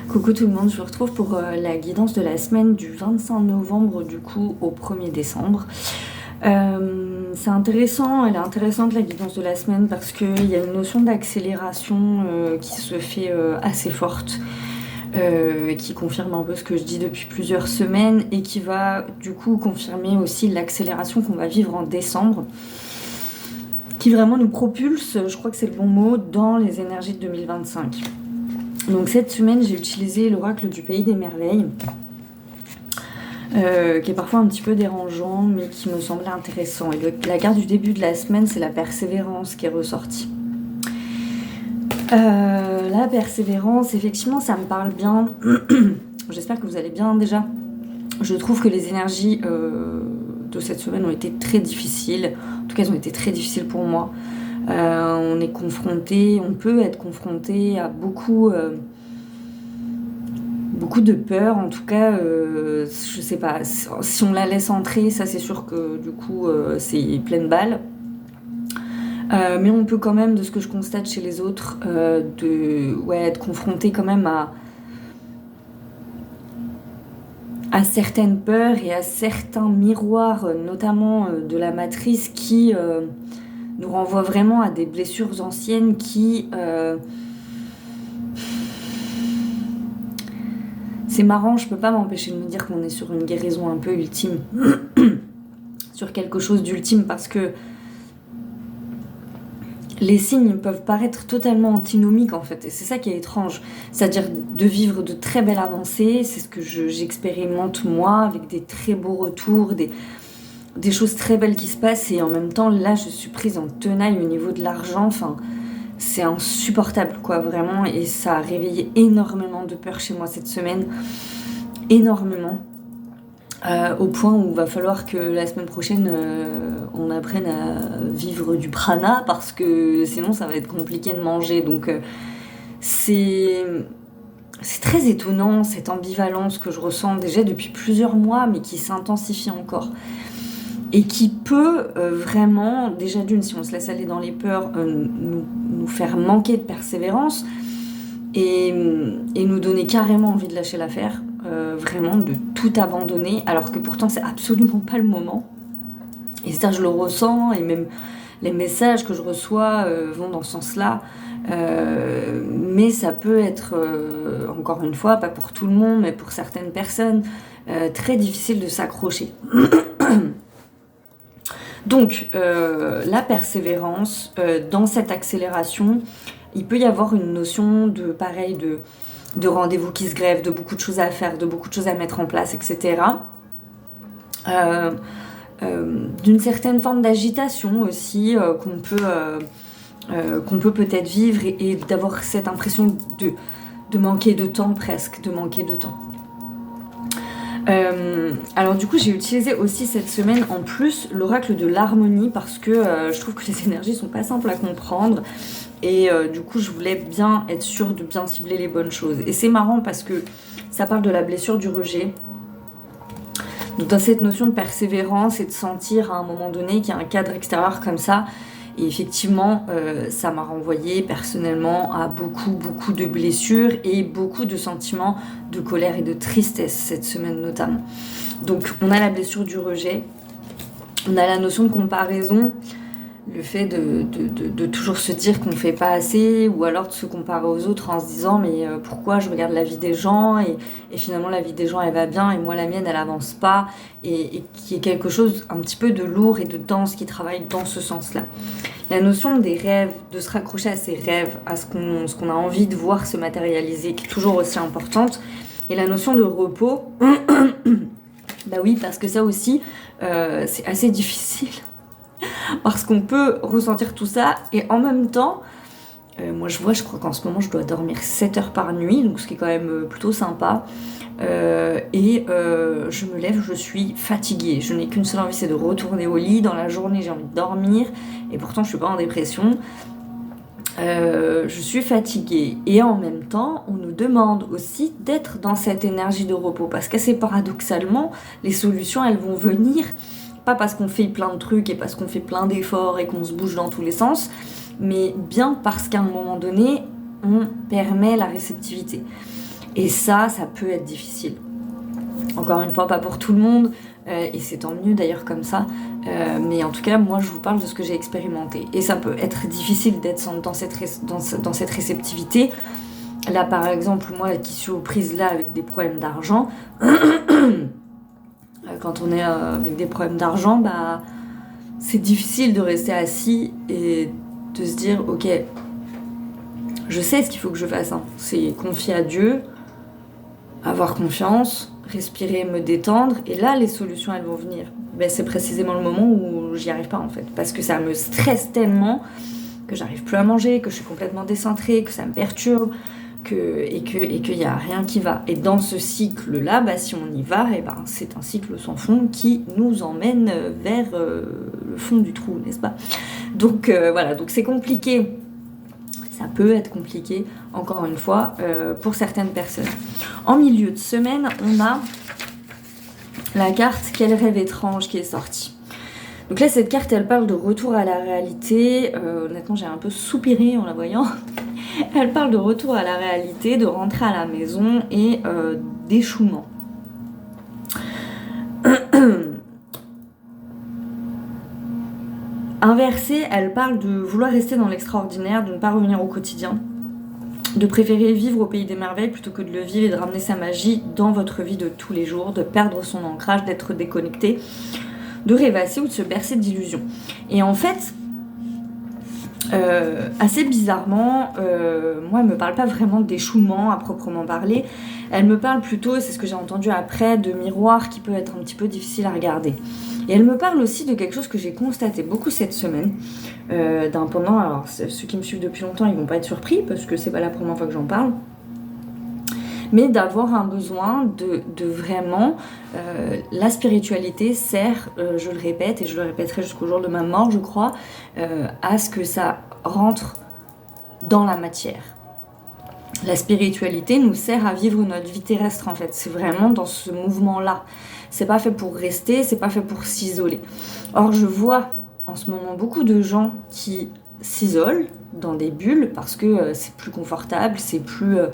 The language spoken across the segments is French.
Coucou tout le monde, je vous retrouve pour la guidance de la semaine du 25 novembre du coup au 1er décembre. C'est intéressant, elle est intéressante la guidance de la semaine parce qu'il y a une notion d'accélération qui se fait assez forte, qui confirme un peu ce que je dis depuis plusieurs semaines et qui va du coup confirmer aussi l'accélération qu'on va vivre en décembre, qui vraiment nous propulse, je crois que c'est le bon mot, dans les énergies de 2025. Donc cette semaine, j'ai utilisé l'oracle du Pays des Merveilles, qui est parfois un petit peu dérangeant, mais qui me semblait intéressant. Et la carte du début de la semaine, c'est la persévérance qui est ressortie. La persévérance, effectivement, ça me parle bien. J'espère que vous allez bien déjà. Je trouve que les énergies de cette semaine ont été très difficiles. En tout cas, elles ont été très difficiles pour moi. On peut être confronté à beaucoup de peur, en tout cas, je sais pas, si on la laisse entrer, ça c'est sûr que du coup c'est pleine balle. Mais on peut quand même, de ce que je constate chez les autres, être confronté quand même à certaines peurs et à certains miroirs, notamment de la matrice, qui nous renvoie vraiment à des blessures anciennes qui... C'est marrant, je peux pas m'empêcher de me dire qu'on est sur une guérison un peu ultime. Sur quelque chose d'ultime, parce que les signes peuvent paraître totalement antinomiques en fait, et c'est ça qui est étrange. C'est-à-dire de vivre de très belles avancées, c'est ce que j'expérimente moi, avec des très beaux retours, des choses très belles qui se passent, et en même temps là je suis prise en tenaille au niveau de l'argent, enfin c'est insupportable quoi, vraiment, et ça a réveillé énormément de peur chez moi cette semaine, énormément, au point où il va falloir que la semaine prochaine on apprenne à vivre du prana, parce que sinon ça va être compliqué de manger. Donc c'est très étonnant cette ambivalence que je ressens déjà depuis plusieurs mois, mais qui s'intensifie encore. Et qui peut vraiment, déjà d'une, si on se laisse aller dans les peurs, nous faire manquer de persévérance et nous donner carrément envie de lâcher l'affaire, vraiment de tout abandonner, alors que pourtant c'est absolument pas le moment. Et ça je le ressens, et même les messages que je reçois vont dans ce sens-là. Mais ça peut être, encore une fois, pas pour tout le monde, mais pour certaines personnes, très difficile de s'accrocher. Donc, la persévérance, dans cette accélération, il peut y avoir une notion de rendez-vous qui se grèvent, de beaucoup de choses à faire, de beaucoup de choses à mettre en place, etc. D'une certaine forme d'agitation aussi, qu'on peut peut-être vivre, et d'avoir cette impression de manquer de temps presque, de manquer de temps. Alors du coup j'ai utilisé aussi cette semaine en plus l'oracle de l'harmonie, parce que je trouve que les énergies sont pas simples à comprendre, et du coup je voulais bien être sûre de bien cibler les bonnes choses. Et c'est marrant parce que ça parle de la blessure du rejet. Donc dans cette notion de persévérance et de sentir à un moment donné qu'il y a un cadre extérieur comme ça. Et effectivement, ça m'a renvoyé personnellement à beaucoup de blessures et beaucoup de sentiments de colère et de tristesse cette semaine notamment. Donc on a la blessure du rejet, on a la notion de comparaison, le fait de toujours se dire qu'on ne fait pas assez, ou alors de se comparer aux autres en se disant mais pourquoi je regarde la vie des gens et finalement la vie des gens elle va bien et moi la mienne elle avance pas, et qui est quelque chose un petit peu de lourd et de dense qui travaille dans ce sens-là. La notion des rêves, de se raccrocher à ses rêves, à ce qu'on a envie de voir se matérialiser, qui est toujours aussi importante, et la notion de repos, bah oui, parce que ça aussi c'est assez difficile. Parce qu'on peut ressentir tout ça, et en même temps, moi je crois qu'en ce moment je dois dormir 7 heures par nuit, donc ce qui est quand même plutôt sympa, et je me lève, je suis fatiguée, je n'ai qu'une seule envie, c'est de retourner au lit. Dans la journée j'ai envie de dormir, et pourtant je suis pas en dépression, je suis fatiguée, et en même temps on nous demande aussi d'être dans cette énergie de repos, parce qu'assez paradoxalement les solutions elles vont venir pas parce qu'on fait plein de trucs et parce qu'on fait plein d'efforts et qu'on se bouge dans tous les sens, mais bien parce qu'à un moment donné, on permet la réceptivité. Et ça peut être difficile. Encore une fois, pas pour tout le monde, et c'est tant mieux d'ailleurs comme ça, mais en tout cas, moi je vous parle de ce que j'ai expérimenté. Et ça peut être difficile d'être dans cette réceptivité. Là par exemple, moi qui suis aux prises là avec des problèmes d'argent, quand on est avec des problèmes d'argent, bah c'est difficile de rester assis et de se dire ok, je sais ce qu'il faut que je fasse, hein. C'est confier à Dieu, avoir confiance, respirer, me détendre, et là les solutions elles vont venir. Ben, c'est précisément le moment où j'y arrive pas en fait, parce que ça me stresse tellement que j'arrive plus à manger, que je suis complètement décentrée, que ça me perturbe, et qu'il y a rien qui va. Et dans ce cycle là, bah, si on y va, et ben, c'est un cycle sans fond qui nous emmène vers le fond du trou, n'est-ce pas? Donc voilà, donc c'est compliqué. Ça peut être compliqué, encore une fois, pour certaines personnes. En milieu de semaine, on a la carte Quel rêve étrange qui est sortie. Donc là, cette carte, elle parle de retour à la réalité. Honnêtement, j'ai un peu soupiré en la voyant. Elle parle de retour à la réalité, de rentrer à la maison et d'échouement. Inversée, elle parle de vouloir rester dans l'extraordinaire, de ne pas revenir au quotidien, de préférer vivre au pays des merveilles plutôt que de le vivre et de ramener sa magie dans votre vie de tous les jours, de perdre son ancrage, d'être déconnecté, de rêvasser ou de se bercer d'illusions. Et en fait, assez bizarrement, moi elle me parle pas vraiment d'échouement à proprement parler, elle me parle plutôt, c'est ce que j'ai entendu après, de miroir qui peut être un petit peu difficile à regarder. Et elle me parle aussi de quelque chose que j'ai constaté beaucoup cette semaine, d'un pendant, alors ceux qui me suivent depuis longtemps ils vont pas être surpris parce que c'est pas la première fois que j'en parle, mais d'avoir un besoin de vraiment, la spiritualité sert, je le répète et je le répéterai jusqu'au jour de ma mort je crois, à ce que ça rentre dans la matière. La spiritualité nous sert à vivre notre vie terrestre en fait, c'est vraiment dans ce mouvement-là. C'est pas fait pour rester, c'est pas fait pour s'isoler. Or je vois en ce moment beaucoup de gens qui s'isolent dans des bulles parce que c'est plus confortable, c'est plus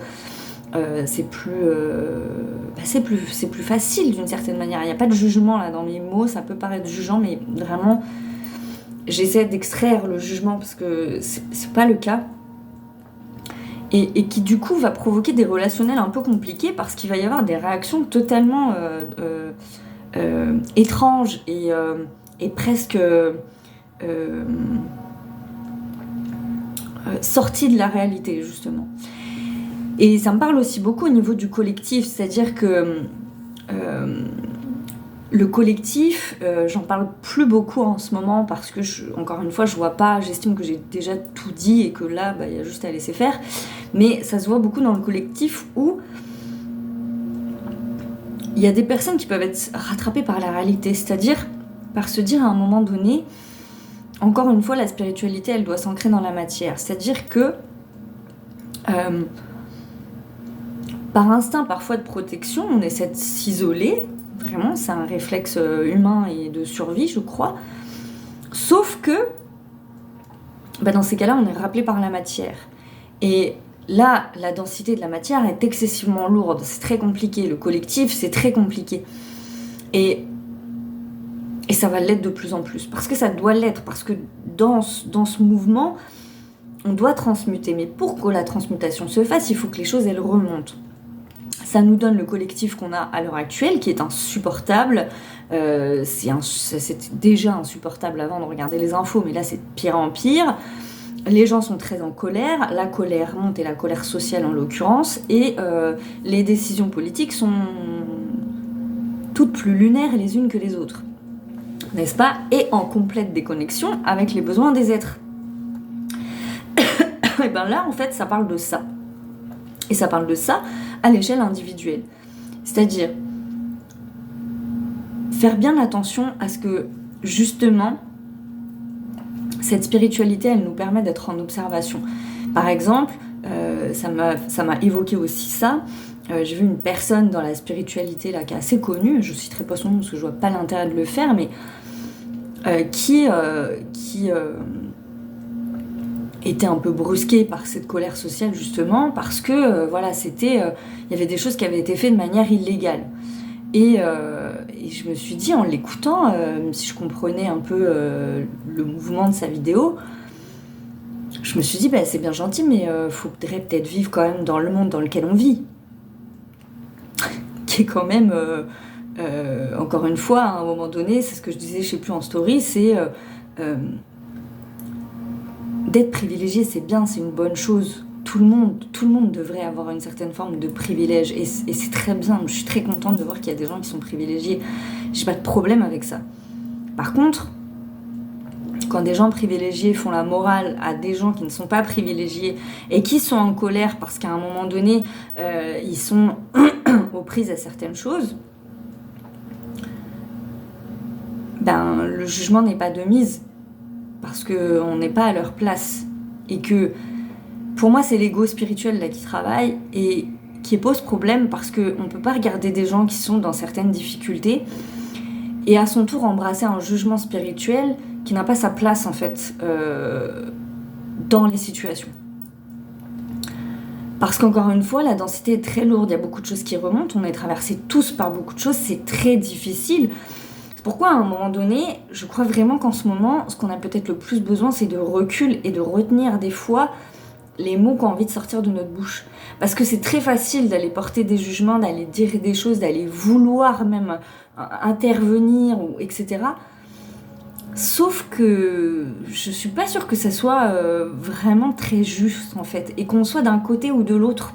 facile d'une certaine manière. Il n'y a pas de jugement là dans mes mots, ça peut paraître jugeant, mais vraiment j'essaie d'extraire le jugement parce que c'est pas le cas. Et qui du coup va provoquer des relationnels un peu compliqués parce qu'il va y avoir des réactions totalement étranges et presque sorties de la réalité justement. Et ça me parle aussi beaucoup au niveau du collectif, c'est-à-dire que le collectif, j'en parle plus beaucoup en ce moment parce que, encore une fois, je vois pas, j'estime que j'ai déjà tout dit et que là, il y a juste à laisser faire. Mais ça se voit beaucoup dans le collectif où il y a des personnes qui peuvent être rattrapées par la réalité, c'est-à-dire par se dire à un moment donné, encore une fois, la spiritualité, elle doit s'ancrer dans la matière. C'est-à-dire que par instinct parfois de protection, on essaie de s'isoler. Vraiment, c'est un réflexe humain et de survie, je crois. Sauf que, dans ces cas-là, on est rappelé par la matière. Et là, la densité de la matière est excessivement lourde. C'est très compliqué. Le collectif, c'est très compliqué. Et ça va l'être de plus en plus. Parce que ça doit l'être. Parce que dans ce mouvement, on doit transmuter. Mais pour que la transmutation se fasse, il faut que les choses, elles remontent. Ça nous donne le collectif qu'on a à l'heure actuelle, qui est insupportable. C'était déjà insupportable avant de regarder les infos, mais là c'est de pire en pire. Les gens sont très en colère, la colère monte, et la colère sociale en l'occurrence, et les décisions politiques sont toutes plus lunaires les unes que les autres, n'est-ce pas? Et en complète déconnexion avec les besoins des êtres. Et bien là, en fait, ça parle de ça. Et ça parle de ça à l'échelle individuelle. C'est-à-dire faire bien attention à ce que, justement, cette spiritualité, elle nous permet d'être en observation. Par exemple, ça m'a évoqué aussi ça. J'ai vu une personne dans la spiritualité là, qui est assez connue, je citerai pas son nom parce que je vois pas l'intérêt de le faire, mais qui été un peu brusquée par cette colère sociale justement parce que voilà, il y avait des choses qui avaient été faites de manière illégale. Et je me suis dit en l'écoutant, même si je comprenais un peu le mouvement de sa vidéo, je me suis dit c'est bien gentil, mais faudrait peut-être vivre quand même dans le monde dans lequel on vit, qui est quand même encore une fois à un moment donné, c'est ce que je disais, je sais plus en story, c'est d'être privilégié, c'est bien, c'est une bonne chose. Tout le monde devrait avoir une certaine forme de privilège et c'est très bien. Je suis très contente de voir qu'il y a des gens qui sont privilégiés. J'ai pas de problème avec ça. Par contre, quand des gens privilégiés font la morale à des gens qui ne sont pas privilégiés et qui sont en colère parce qu'à un moment donné, ils sont aux prises à certaines choses, le jugement n'est pas de mise parce qu'on n'est pas à leur place et que pour moi c'est l'ego spirituel là qui travaille et qui pose problème parce qu'on ne peut pas regarder des gens qui sont dans certaines difficultés et à son tour embrasser un jugement spirituel qui n'a pas sa place en fait dans les situations. Parce qu'encore une fois, la densité est très lourde, il y a beaucoup de choses qui remontent, on est traversés tous par beaucoup de choses, c'est très difficile. C'est pourquoi à un moment donné, je crois vraiment qu'en ce moment, ce qu'on a peut-être le plus besoin, c'est de recul et de retenir des fois les mots qu'on a envie de sortir de notre bouche. Parce que c'est très facile d'aller porter des jugements, d'aller dire des choses, d'aller vouloir même intervenir, etc. Sauf que je suis pas sûre que ça soit vraiment très juste en fait, et qu'on soit d'un côté ou de l'autre.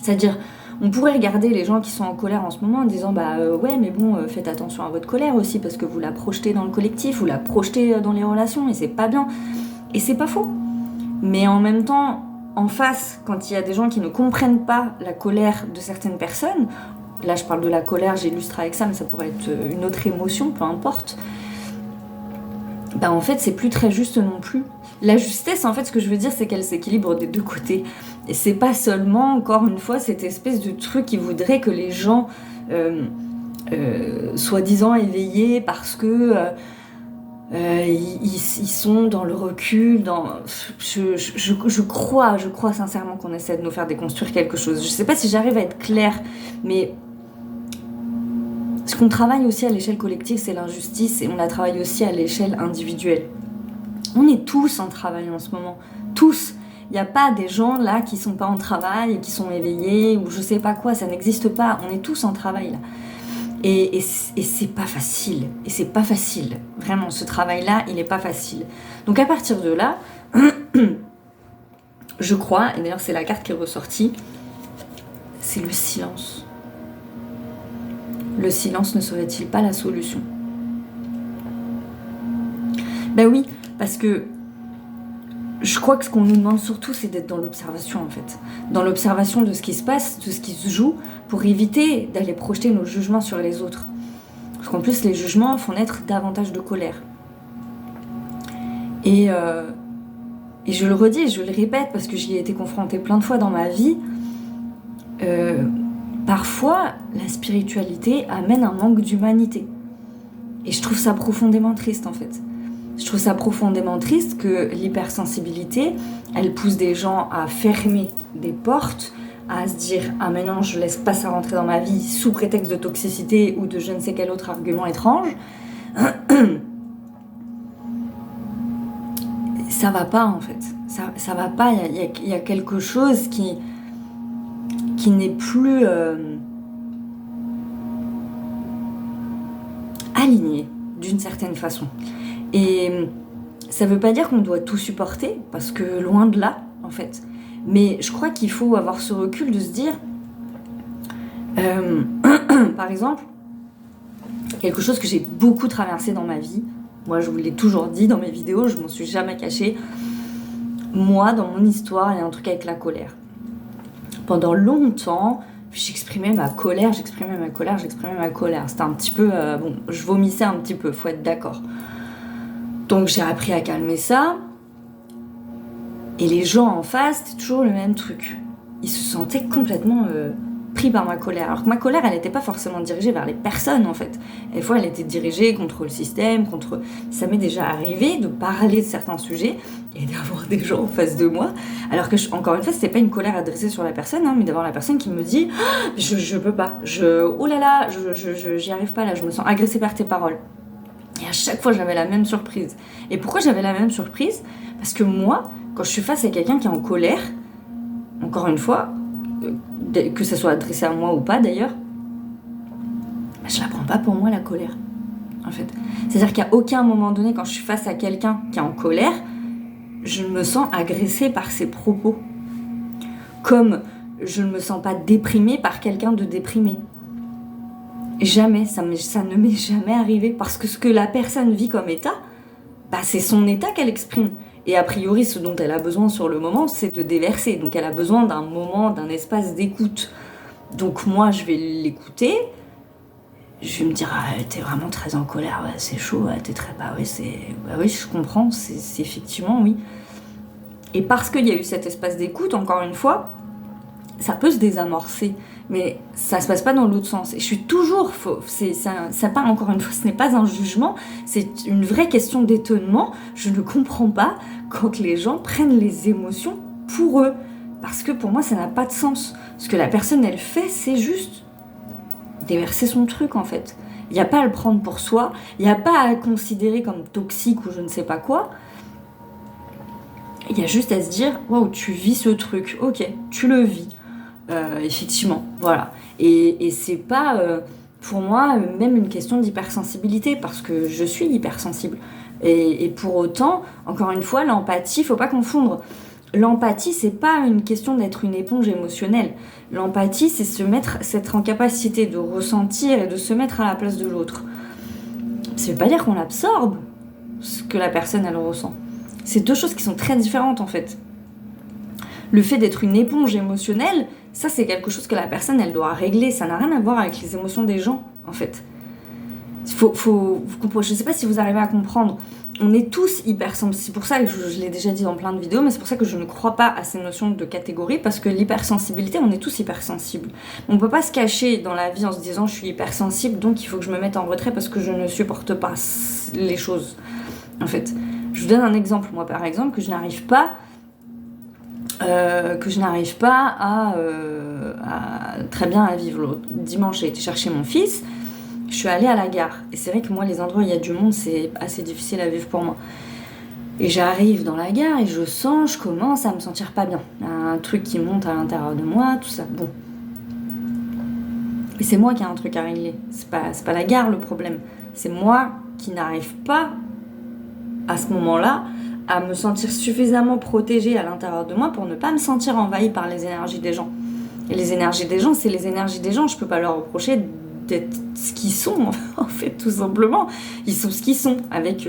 C'est-à-dire, on pourrait regarder les gens qui sont en colère en ce moment en disant ouais mais bon faites attention à votre colère aussi parce que vous la projetez dans le collectif, vous la projetez dans les relations et c'est pas bien. Et c'est pas faux. Mais en même temps, en face, quand il y a des gens qui ne comprennent pas la colère de certaines personnes, là je parle de la colère, j'illustre avec ça, mais ça pourrait être une autre émotion, peu importe, en fait c'est plus très juste non plus. La justesse, en fait, ce que je veux dire, c'est qu'elle s'équilibre des deux côtés. Et c'est pas seulement, encore une fois, cette espèce de truc qui voudrait que les gens, soi-disant éveillés, parce que ils sont dans le recul, je crois sincèrement qu'on essaie de nous faire déconstruire quelque chose. Je sais pas si j'arrive à être claire, mais ce qu'on travaille aussi à l'échelle collective, c'est l'injustice, et on la travaille aussi à l'échelle individuelle. On est tous en travail en ce moment, tous. Il n'y a pas des gens là qui sont pas en travail et qui sont éveillés ou je sais pas quoi, ça n'existe pas. On est tous en travail là. Et c'est pas facile. Et c'est pas facile. Vraiment, ce travail-là, il est pas facile. Donc à partir de là, je crois, et d'ailleurs c'est la carte qui est ressortie, c'est le silence. Le silence ne serait-il pas la solution ? Oui, parce que je crois que ce qu'on nous demande surtout, c'est d'être dans l'observation en fait. Dans l'observation de ce qui se passe, de ce qui se joue, pour éviter d'aller projeter nos jugements sur les autres. Parce qu'en plus, les jugements font naître davantage de colère. Et je le redis et je le répète parce que j'y ai été confrontée plein de fois dans ma vie. Parfois, la spiritualité amène un manque d'humanité. Et je trouve ça profondément triste en fait. Je trouve ça profondément triste que l'hypersensibilité, elle pousse des gens à fermer des portes, à se dire « Ah mais non, je laisse pas ça rentrer dans ma vie sous prétexte de toxicité ou de je ne sais quel autre argument étrange. » Ça va pas en fait. Ça va pas, il y a quelque chose qui n'est plus aligné d'une certaine façon. Et ça veut pas dire qu'on doit tout supporter, parce que loin de là, en fait. Mais je crois qu'il faut avoir ce recul de se dire, par exemple, quelque chose que j'ai beaucoup traversé dans ma vie, moi je vous l'ai toujours dit dans mes vidéos, je m'en suis jamais cachée, moi dans mon histoire, il y a un truc avec la colère. Pendant longtemps, j'exprimais ma colère. C'était un petit peu, je vomissais un petit peu, faut être d'accord. Donc j'ai appris à calmer ça. Et les gens en face, c'était toujours le même truc. Ils se sentaient complètement pris par ma colère. Alors que ma colère, elle n'était pas forcément dirigée vers les personnes, en fait. Des fois, elle était dirigée contre le système, contre... Ça m'est déjà arrivé de parler de certains sujets et d'avoir des gens en face de moi. Alors que, encore une fois, c'était pas une colère adressée sur la personne, hein, mais d'avoir la personne qui me dit « Je peux pas, oh là là, j'y arrive pas là, je me sens agressée par tes paroles. » Et à chaque fois, j'avais la même surprise. Et pourquoi j'avais la même surprise ? Parce que moi, quand je suis face à quelqu'un qui est en colère, encore une fois, que ça soit adressé à moi ou pas d'ailleurs, je la prends pas pour moi la colère, en fait. C'est-à-dire qu'à aucun moment donné, quand je suis face à quelqu'un qui est en colère, je me sens agressée par ses propos. Comme je ne me sens pas déprimée par quelqu'un de déprimé. Jamais, ça ne m'est jamais arrivé, parce que ce que la personne vit comme état, bah, c'est son état qu'elle exprime. Et a priori, ce dont elle a besoin sur le moment, c'est de déverser. Donc elle a besoin d'un moment, d'un espace d'écoute. Donc moi, je vais l'écouter. Je vais me dire, ah, t'es vraiment très en colère, ouais, c'est chaud, ouais, t'es très... Bah oui, je comprends, c'est effectivement, oui. Et parce qu'il y a eu cet espace d'écoute, encore une fois, ça peut se désamorcer. Mais ça se passe pas dans l'autre sens. Et je suis toujours faux. Ça pas, encore une fois, ce n'est pas un jugement, c'est une vraie question d'étonnement. Je ne comprends pas quand les gens prennent les émotions pour eux. Parce que pour moi, ça n'a pas de sens. Ce que la personne, elle fait, c'est juste déverser son truc, en fait. Il n'y a pas à le prendre pour soi, il n'y a pas à le considérer comme toxique ou je ne sais pas quoi. Il y a juste à se dire, waouh, tu vis ce truc, ok, tu le vis. Effectivement, voilà. Et c'est pas, pour moi, même une question d'hypersensibilité, parce que je suis hypersensible. Et pour autant, encore une fois, l'empathie, faut pas confondre. L'empathie, c'est pas une question d'être une éponge émotionnelle. L'empathie, c'est c'est être en capacité de ressentir et de se mettre à la place de l'autre. Ça veut pas dire qu'on absorbe ce que la personne, elle ressent. C'est deux choses qui sont très différentes, en fait. Le fait d'être une éponge émotionnelle, ça, c'est quelque chose que la personne, elle doit régler. Ça n'a rien à voir avec les émotions des gens, en fait. Je sais pas si vous arrivez à comprendre. On est tous hypersensibles. C'est pour ça que je l'ai déjà dit dans plein de vidéos, mais c'est pour ça que je ne crois pas à ces notions de catégorie, parce que l'hypersensibilité, on est tous hypersensibles. On peut pas se cacher dans la vie en se disant je suis hypersensible, donc il faut que je me mette en retrait parce que je ne supporte pas les choses. En fait, je vous donne un exemple. Moi, par exemple, que je n'arrive pas à très bien à vivre. L'autre dimanche, j'ai été chercher mon fils, je suis allée à la gare. Et c'est vrai que moi, les endroits où il y a du monde, c'est assez difficile à vivre pour moi. Et j'arrive dans la gare et je commence à me sentir pas bien. Un truc qui monte à l'intérieur de moi, tout ça. Bon. Et c'est moi qui ai un truc à régler. C'est pas la gare le problème. C'est moi qui n'arrive pas, à ce moment-là, à me sentir suffisamment protégée à l'intérieur de moi pour ne pas me sentir envahie par les énergies des gens. Et les énergies des gens, c'est les énergies des gens. Je peux pas leur reprocher d'être ce qu'ils sont, en fait, tout simplement. Ils sont ce qu'ils sont, avec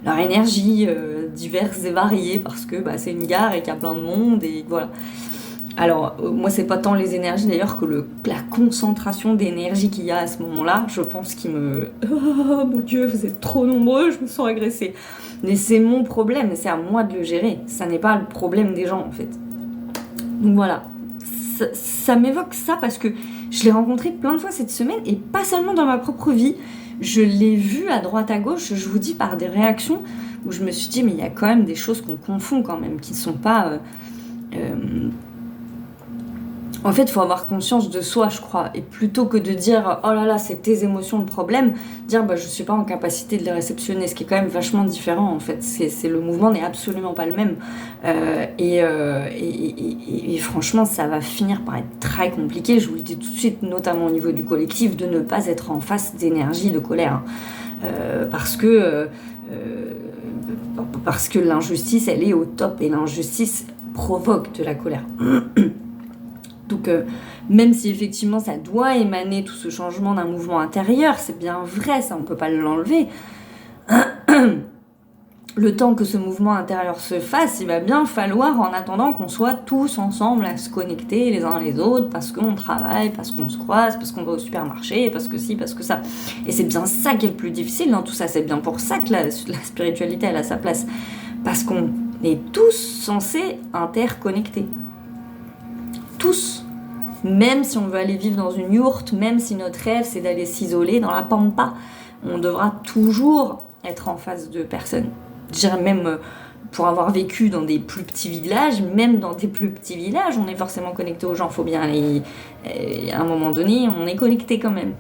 leur énergie diverses et variées, parce que c'est une gare et qu'il y a plein de monde, et voilà. Alors, moi, c'est pas tant les énergies, d'ailleurs, que la concentration d'énergie qu'il y a à ce moment-là, je pense qu'il me... Oh mon Dieu, vous êtes trop nombreux, je me sens agressée. Mais c'est mon problème, c'est à moi de le gérer. Ça n'est pas le problème des gens, en fait. Donc voilà. Ça m'évoque ça parce que je l'ai rencontré plein de fois cette semaine, et pas seulement dans ma propre vie. Je l'ai vu à droite à gauche, je vous dis, par des réactions où je me suis dit, mais il y a quand même des choses qu'on confond quand même, qui ne sont pas... En fait, il faut avoir conscience de soi, je crois. Et plutôt que de dire « Oh là là, c'est tes émotions le problème », dire « Je suis pas en capacité de les réceptionner », ce qui est quand même vachement différent, en fait. Le mouvement n'est absolument pas le même. Et franchement, ça va finir par être très compliqué. Je vous le dis tout de suite, notamment au niveau du collectif, de ne pas être en face d'énergie, de colère. Parce que l'injustice, elle est au top. Et l'injustice provoque de la colère. Donc, même si effectivement ça doit émaner tout ce changement d'un mouvement intérieur, c'est bien vrai, ça on peut pas l'enlever. Le temps que ce mouvement intérieur se fasse, il va bien falloir, en attendant, qu'on soit tous ensemble à se connecter les uns les autres, parce qu'on travaille, parce qu'on se croise, parce qu'on va au supermarché, parce que ci, parce que ça. Et c'est bien ça qui est le plus difficile dans tout ça, c'est bien pour ça que la spiritualité elle a sa place. Parce qu'on est tous censés interconnecter. Tous. Même si on veut aller vivre dans une yourte, même si notre rêve c'est d'aller s'isoler dans la pampa, on devra toujours être en face de personnes. Je dirais même pour avoir vécu dans des plus petits villages, même dans des plus petits villages, on est forcément connecté aux gens, faut bien aller... à un moment donné, on est connecté quand même.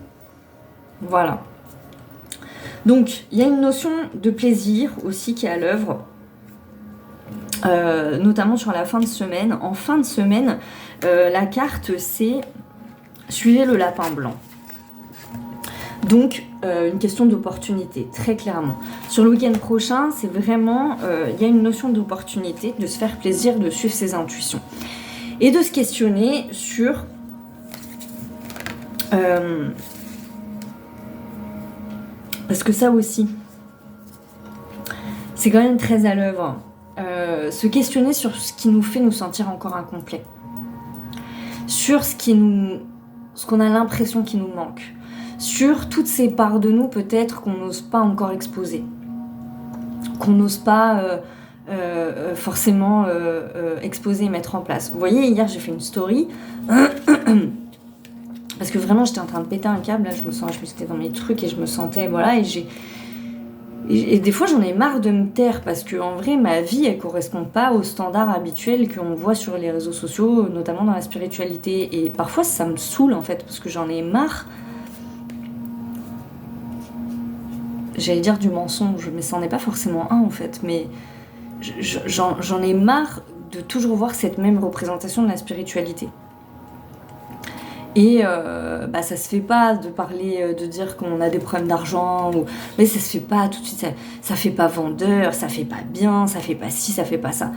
Voilà. Donc, il y a une notion de plaisir aussi qui est à l'œuvre, notamment sur la fin de semaine. En fin de semaine, la carte, c'est « Suivez le lapin blanc ». Donc, une question d'opportunité, très clairement. Sur le week-end prochain, c'est vraiment... Il y a une notion d'opportunité, de se faire plaisir, de suivre ses intuitions. Et de se questionner sur... parce que ça aussi, c'est quand même très à l'œuvre. Se questionner sur ce qui nous fait nous sentir encore incomplets. Sur ce qu'on a l'impression qui nous manque. Sur toutes ces parts de nous peut-être qu'on n'ose pas encore exposer, qu'on n'ose pas forcément exposer et mettre en place. Vous voyez, hier j'ai fait une story parce que vraiment j'étais en train de péter un câble, là je me sentais dans mes trucs et je me sentais, voilà, et des fois j'en ai marre de me taire parce que en vrai ma vie elle correspond pas aux standards habituels qu'on voit sur les réseaux sociaux, notamment dans la spiritualité, et parfois ça me saoule en fait parce que j'en ai marre. J'allais dire du mensonge, mais c'en est pas forcément un en fait, mais j'en ai marre de toujours voir cette même représentation de la spiritualité. Et ça se fait pas de parler, de dire qu'on a des problèmes d'argent, mais ça se fait pas tout de suite, ça fait pas vendeur, ça fait pas bien, ça fait pas ci, ça fait pas ça.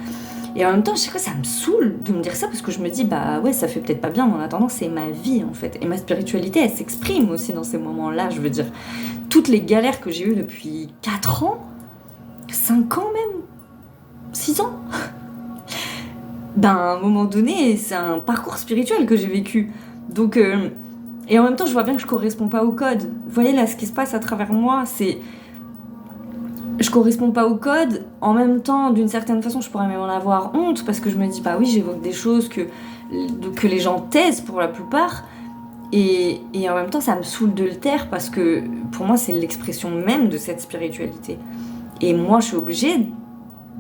Et en même temps, je sais quoi, ça me saoule de me dire ça parce que je me dis, bah ouais, ça fait peut-être pas bien, mais en attendant, c'est ma vie en fait. Et ma spiritualité, elle s'exprime aussi dans ces moments-là, je veux dire. Toutes les galères que j'ai eues depuis 4 ans, 5 ans même, 6 ans, à un moment donné, c'est un parcours spirituel que j'ai vécu. Donc, et en même temps, je vois bien que je corresponds pas au code. Vous voyez là, ce qui se passe à travers moi, c'est... Je corresponds pas au code, en même temps, d'une certaine façon, je pourrais même en avoir honte, parce que je me dis, bah oui, j'évoque des choses que les gens taisent pour la plupart, et en même temps, ça me saoule de le taire, parce que pour moi, c'est l'expression même de cette spiritualité. Et moi, je suis obligée,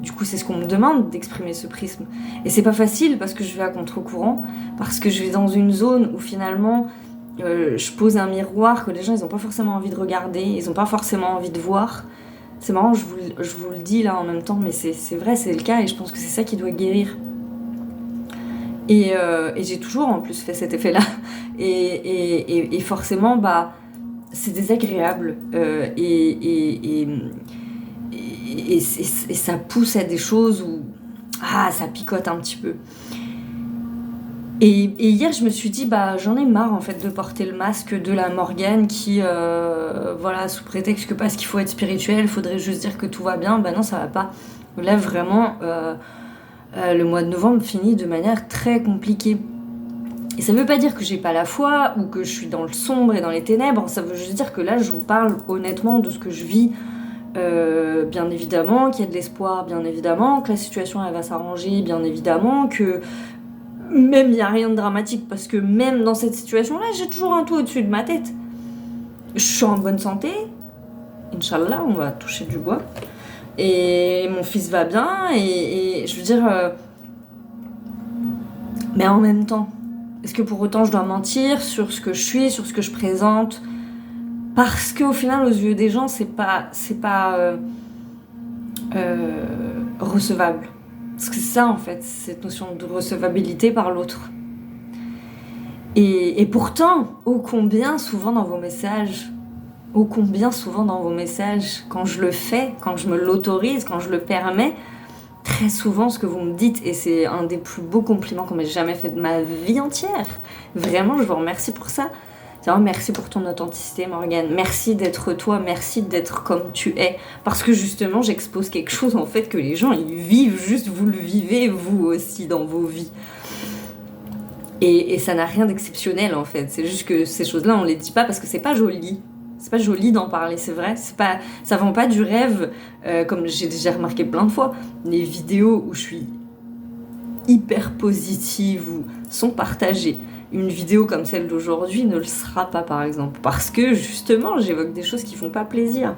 du coup, c'est ce qu'on me demande, d'exprimer ce prisme. Et c'est pas facile, parce que je vais à contre-courant, parce que je vais dans une zone où finalement, je pose un miroir que les gens, ils ont pas forcément envie de regarder, ils ont pas forcément envie de voir. C'est marrant, je vous le dis là en même temps, mais c'est vrai, c'est le cas, et je pense que c'est ça qui doit guérir. Et j'ai toujours en plus fait cet effet-là. Et forcément, bah, c'est désagréable. Et ça pousse à des choses où ça picote un petit peu. Et hier, je me suis dit, bah, j'en ai marre en fait de porter le masque de la Morgane qui, voilà, sous prétexte que parce qu'il faut être spirituel, il faudrait juste dire que tout va bien. Bah non, ça va pas. Là, vraiment, le mois de novembre finit de manière très compliquée. Et ça veut pas dire que j'ai pas la foi ou que je suis dans le sombre et dans les ténèbres. Ça veut juste dire que là, je vous parle honnêtement de ce que je vis. Bien évidemment qu'il y a de l'espoir, bien évidemment que la situation elle va s'arranger, bien évidemment que même il n'y a rien de dramatique, parce que même dans cette situation-là, j'ai toujours un toit au-dessus de ma tête. Je suis en bonne santé, Inch'Allah, on va toucher du bois, et mon fils va bien, et je veux dire... Mais en même temps, est-ce que pour autant je dois mentir sur ce que je suis, sur ce que je présente ? Parce qu'au final, aux yeux des gens, c'est pas recevable. Parce que c'est ça, en fait, cette notion de recevabilité par l'autre. Et pourtant, ô combien souvent dans vos messages, quand je le fais, quand je me l'autorise, quand je le permets, très souvent ce que vous me dites, et c'est un des plus beaux compliments qu'on m'ait jamais fait de ma vie entière. Vraiment, je vous remercie pour ça. Merci pour ton authenticité, Morgane. Merci d'être toi, merci d'être comme tu es. Parce que justement, j'expose quelque chose en fait que les gens ils vivent, juste vous le vivez vous aussi dans vos vies. Et ça n'a rien d'exceptionnel en fait. C'est juste que ces choses-là, on les dit pas parce que c'est pas joli. C'est pas joli d'en parler, c'est vrai. Ça vend pas du rêve, comme j'ai déjà remarqué plein de fois. Les vidéos où je suis hyper positive ou sont partagées. une vidéo comme celle d'aujourd'hui ne le sera pas, par exemple. Parce que, justement, j'évoque des choses qui font pas plaisir.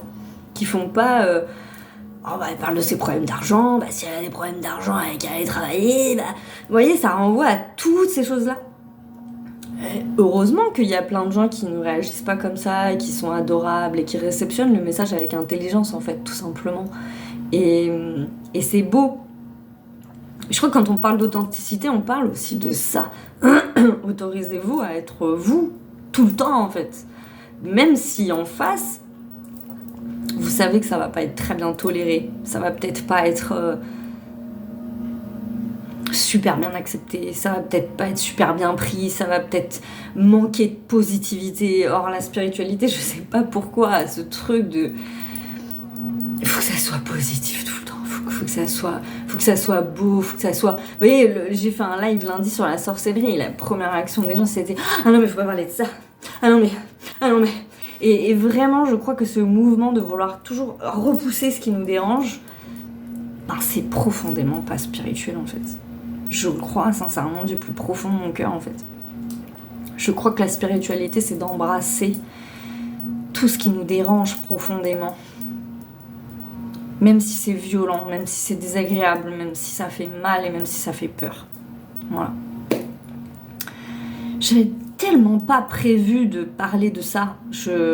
Qui font pas... elle parle de ses problèmes d'argent, si elle a des problèmes d'argent, elle a qu'à aller travailler, Vous voyez, ça renvoie à toutes ces choses-là. Heureusement qu'il y a plein de gens qui ne réagissent pas comme ça, et qui sont adorables, et qui réceptionnent le message avec intelligence, en fait, tout simplement. Et c'est beau. Je crois que quand on parle d'authenticité, on parle aussi de ça. Autorisez-vous à être vous, tout le temps, en fait. Même si en face, vous savez que ça va pas être très bien toléré, ça va peut-être pas être super bien accepté, ça va peut-être pas être super bien pris, ça va peut-être manquer de positivité. Or, la spiritualité, je sais pas pourquoi, ce truc de... Il faut que ça soit positif tout le temps, faut que ça soit beau, faut que ça soit... Vous voyez, j'ai fait un live lundi sur la sorcellerie, et la première réaction des gens, c'était « Ah non, mais faut pas parler de ça. Ah non, mais... Et vraiment, je crois que ce mouvement de vouloir toujours repousser ce qui nous dérange, c'est profondément pas spirituel, en fait. Je le crois sincèrement du plus profond de mon cœur, en fait. Je crois que la spiritualité, c'est d'embrasser tout ce qui nous dérange profondément. Même si c'est violent, même si c'est désagréable, même si ça fait mal et même si ça fait peur. Voilà. J'avais tellement pas prévu de parler de ça,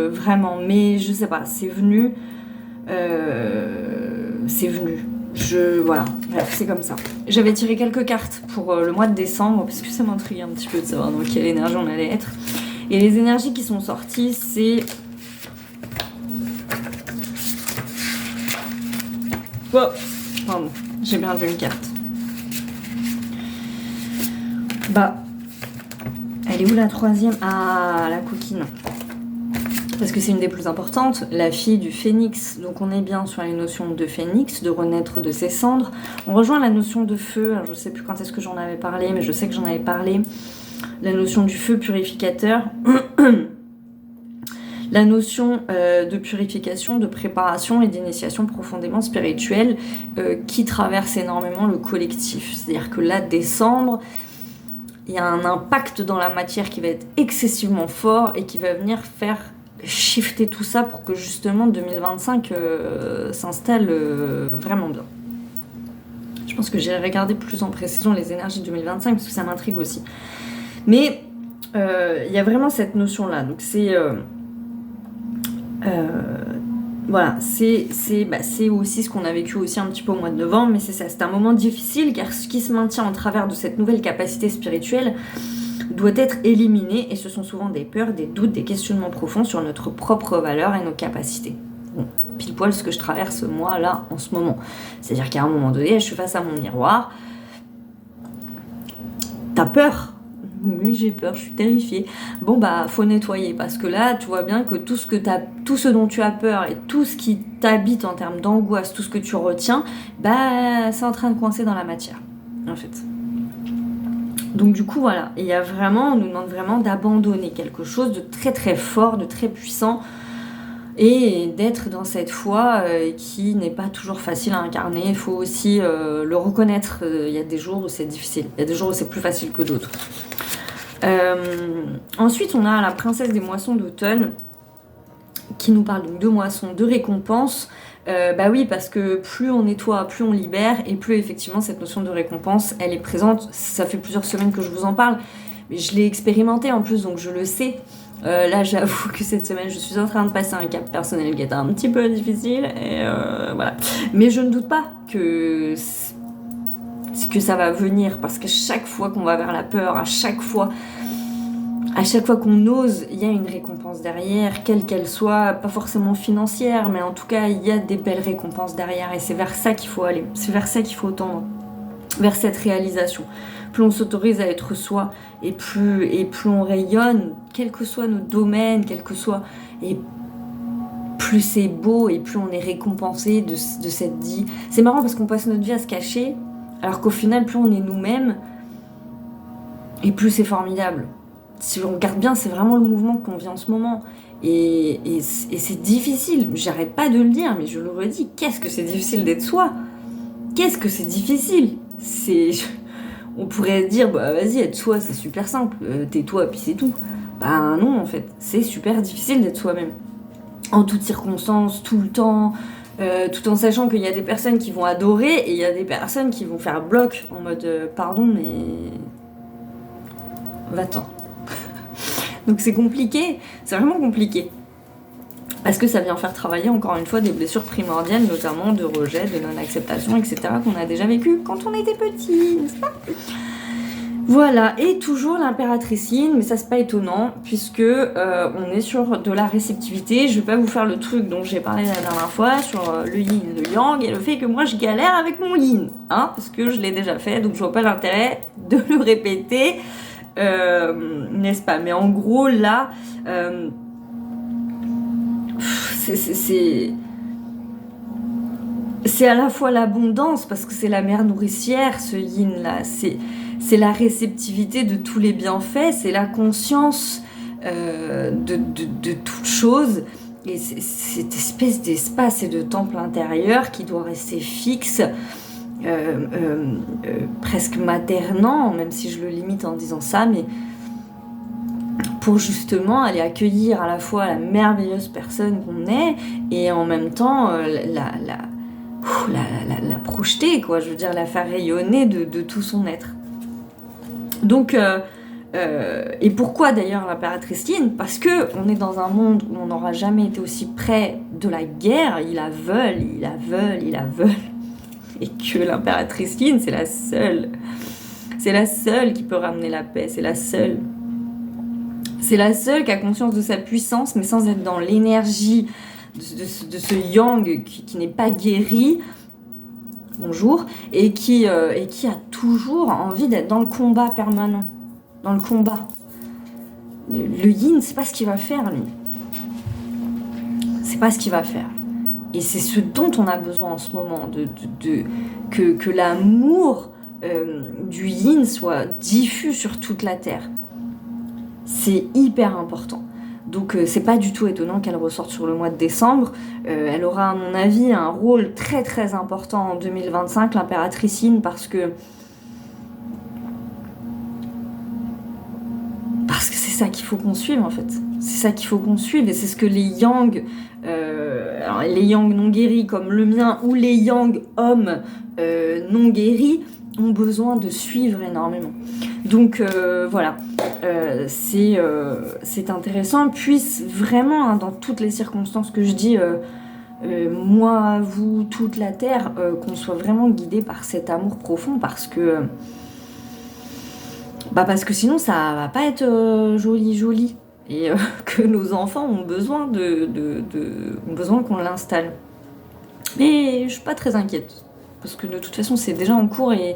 vraiment, mais je sais pas, c'est venu. Voilà, bref, c'est comme ça. J'avais tiré quelques cartes pour le mois de décembre, parce que ça m'intrigue un petit peu de savoir dans quelle énergie on allait être. Et les énergies qui sont sorties, c'est... Oh, pardon, j'ai perdu une carte. Elle est où la troisième? Ah, la coquine. Parce que c'est une des plus importantes, la fille du phénix. Donc on est bien sur les notions de phénix, de renaître de ses cendres. On rejoint la notion de feu. Alors, je sais plus quand est-ce que j'en avais parlé, mais je sais que j'en avais parlé. La notion du feu purificateur. La notion de purification, de préparation et d'initiation profondément spirituelle qui traverse énormément le collectif. C'est-à-dire que là, décembre, il y a un impact dans la matière qui va être excessivement fort et qui va venir faire shifter tout ça pour que justement 2025 s'installe vraiment bien. Je pense que j'ai regardé plus en précision les énergies 2025 parce que ça m'intrigue aussi. Mais il y a vraiment cette notion-là. Donc c'est... voilà, c'est aussi ce qu'on a vécu aussi un petit peu au mois de novembre, mais c'est ça, c'est un moment difficile car ce qui se maintient en travers de cette nouvelle capacité spirituelle doit être éliminé et ce sont souvent des peurs, des doutes, des questionnements profonds sur notre propre valeur et nos capacités. Bon, pile poil ce que je traverse moi là en ce moment. C'est-à-dire qu'à un moment donné, je suis face à mon miroir. T'as peur ? Oui, j'ai peur, je suis terrifiée. Bon faut nettoyer parce que là, tu vois bien que tout ce dont tu as peur et tout ce qui t'habite en termes d'angoisse, tout ce que tu retiens, c'est en train de coincer dans la matière, en fait. Donc du coup, voilà, on nous demande vraiment d'abandonner quelque chose de très très fort, de très puissant, et d'être dans cette foi qui n'est pas toujours facile à incarner. Il faut aussi le reconnaître. Il y a des jours où c'est difficile, il y a des jours où c'est plus facile que d'autres. Ensuite, on a la princesse des moissons d'automne qui nous parle donc de moissons, de récompenses. Oui, parce que plus on nettoie, plus on libère, et plus effectivement cette notion de récompense, elle est présente. Ça fait plusieurs semaines que je vous en parle, mais je l'ai expérimenté en plus, donc je le sais. Là, j'avoue que cette semaine, je suis en train de passer un cap personnel qui est un petit peu difficile, et voilà. Mais je ne doute pas que ça va venir, parce qu'à chaque fois qu'on va vers la peur, à chaque fois qu'on ose, il y a une récompense derrière, quelle qu'elle soit, pas forcément financière, mais en tout cas, il y a des belles récompenses derrière, et c'est vers ça qu'il faut aller, c'est vers ça qu'il faut tendre, vers cette réalisation. Plus on s'autorise à être soi, et plus on rayonne, quels que soient nos domaines, et plus c'est beau, et plus on est récompensé de cette vie. C'est marrant parce qu'on passe notre vie à se cacher, alors qu'au final, plus on est nous-mêmes, et plus c'est formidable. Si on regarde bien, c'est vraiment le mouvement qu'on vit en ce moment. Et c'est difficile, j'arrête pas de le dire, mais je le redis, qu'est-ce que c'est difficile d'être soi ? Qu'est-ce que c'est difficile ? On pourrait dire, bah vas-y, être soi, c'est super simple, tais-toi, puis c'est tout. Bah non, en fait, c'est super difficile d'être soi-même. En toutes circonstances, tout le temps, tout en sachant qu'il y a des personnes qui vont adorer et il y a des personnes qui vont faire bloc en mode pardon, mais va-t'en. Donc c'est compliqué, c'est vraiment compliqué. Parce que ça vient faire travailler encore une fois des blessures primordiales, notamment de rejet, de non-acceptation, etc. qu'on a déjà vécu quand on était petit, n'est-ce pas ? Voilà, et toujours l'impératrice yin, mais ça c'est pas étonnant, puisque on est sur de la réceptivité. Je vais pas vous faire le truc dont j'ai parlé la dernière fois, sur le yin, le yang, et le fait que moi je galère avec mon yin, hein, parce que je l'ai déjà fait, donc je vois pas l'intérêt de le répéter, n'est-ce pas ? Mais en gros, là... c'est à la fois l'abondance, parce que c'est la mère nourricière, ce yin-là, c'est la réceptivité de tous les bienfaits, c'est la conscience de toute chose, et c'est cette espèce d'espace et de temple intérieur qui doit rester fixe, presque maternant, même si je le limite en disant ça, mais pour justement aller accueillir à la fois la merveilleuse personne qu'on est et en même temps la projeter, quoi, je veux dire, la faire rayonner de tout son être. Donc, et pourquoi d'ailleurs l'impératrice Yin ? Parce que on est dans un monde où on n'aura jamais été aussi près de la guerre, ils la veulent, et que l'impératrice Yin, c'est la seule qui peut ramener la paix, c'est la seule qui a conscience de sa puissance, mais sans être dans l'énergie de ce yang qui n'est pas guéri, bonjour, et qui a toujours envie d'être dans le combat permanent, dans le combat. Le yin, c'est pas ce qu'il va faire, lui. C'est pas ce qu'il va faire. Et c'est ce dont on a besoin en ce moment, que l'amour du yin soit diffus sur toute la Terre. C'est hyper important. Donc c'est pas du tout étonnant qu'elle ressorte sur le mois de décembre. Elle aura, à mon avis, un rôle très très important en 2025, l'impératrice Yin, parce que c'est ça qu'il faut qu'on suive, en fait. C'est ça qu'il faut qu'on suive, et c'est ce que les yang, alors les yang non guéris comme le mien, ou les yang hommes non guéris, ont besoin de suivre énormément. Donc voilà, c'est intéressant, puisse vraiment, hein, dans toutes les circonstances que je dis, moi, vous, toute la Terre, qu'on soit vraiment guidé par cet amour profond, parce que sinon ça va pas être joli, et que nos enfants ont besoin ont besoin qu'on l'installe. Mais je suis pas très inquiète, parce que de toute façon c'est déjà en cours, et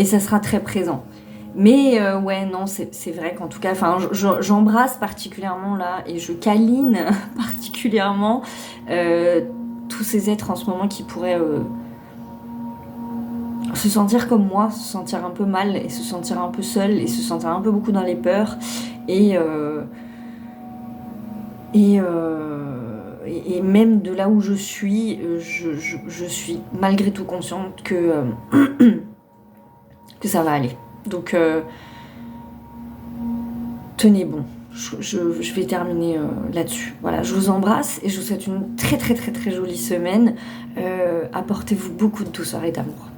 ça sera très présent. Mais ouais, non, c'est vrai qu'en tout cas, j'embrasse particulièrement là, et je câline particulièrement tous ces êtres en ce moment qui pourraient se sentir comme moi, se sentir un peu mal, et se sentir un peu seul, et se sentir un peu beaucoup dans les peurs, et même de là où je suis, je suis malgré tout consciente que ça va aller. Donc tenez bon, je vais terminer là-dessus. Voilà, je vous embrasse et je vous souhaite une très très très très jolie semaine. Apportez-vous beaucoup de douceur et d'amour.